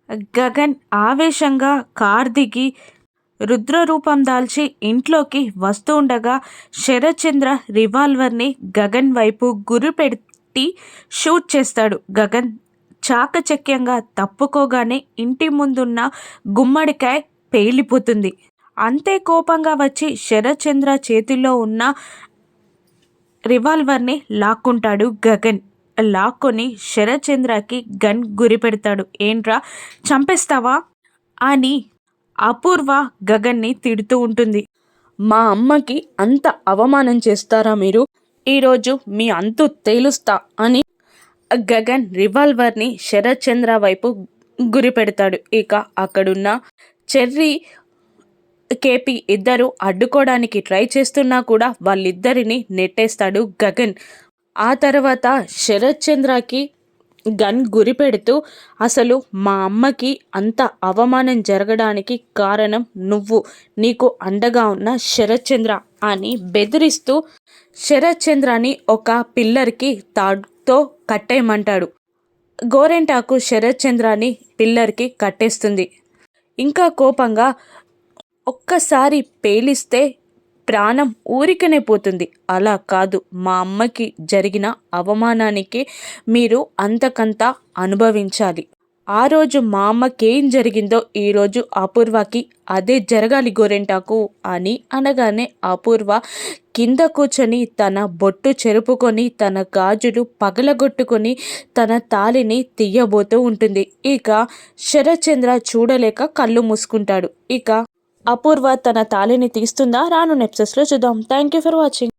గగన్ ఆవేశంగా కార్ దిగి రుద్రరూపం దాల్చి ఇంట్లోకి వస్తూ ఉండగా శరత్చంద్ర రివాల్వర్ని గగన్ వైపు గురిపెట్టి షూట్ చేస్తాడు. గగన్ చాకచక్యంగా తప్పుకోగానే ఇంటి ముందున్న గుమ్మడికాయ పేలిపోతుంది. అంతే కోపంగా వచ్చి శరత్చంద్ర చేతిలో ఉన్న రివాల్వర్ని లాక్కుంటాడు గగన్. లాక్కొని శరత్చంద్రకి గన్ గురిపెడతాడు. ఏంట్రా చంపేస్తావా అని అపూర్వ గగన్ని తిడుతూ ఉంటుంది. మా అమ్మకి అంత అవమానం చేస్తారా మీరు? ఈరోజు మీ అంతు తేలుస్తా అని గగన్ రివాల్వర్ని శరత్చంద్ర వైపు గురిపెడతాడు. ఇక అక్కడున్న చెర్రీ కేపీ ఇద్దరు అడ్డుకోవడానికి ట్రై చేస్తున్నా కూడా వాళ్ళిద్దరిని నెట్టేస్తాడు గగన్. ఆ తర్వాత శరత్చంద్రకి గన్ గురిపెడుతూ అసలు మా అమ్మకి అంత అవమానం జరగడానికి కారణం నువ్వు, నీకు అండగా ఉన్న శరత్చంద్ర అని బెదిరిస్తూ శరత్చంద్రని ఒక పిల్లర్కి తాడుతో కట్టేయమంటాడు. గోరెంటాకు శరత్చంద్రని పిల్లర్కి కట్టేస్తుంది. ఇంకా కోపంగా ఒక్కసారి పేలిస్తే ప్రాణం ఊరికనే పోతుంది. అలా కాదు, మా అమ్మకి జరిగిన అవమానానికి మీరు అంతకంతా అనుభవించాలి. ఆ రోజు మా అమ్మకేం జరిగిందో ఈరోజు అపూర్వకి అదే జరగాలి గోరెంటాకు అని అనగానే అపూర్వ కింద కూర్చొని తన బొట్టు చెరుపుకొని తన గాజులు పగలగొట్టుకొని తన తాలిని తీయబోతూ ఉంటుంది. ఇక శరత్చంద్ర చూడలేక కళ్ళు మూసుకుంటాడు. ఇక అపూర్వ తన తాలిని తీస్తుందా? రాను ఎపిసోడ్స్లో చూద్దాం. Thank you for watching.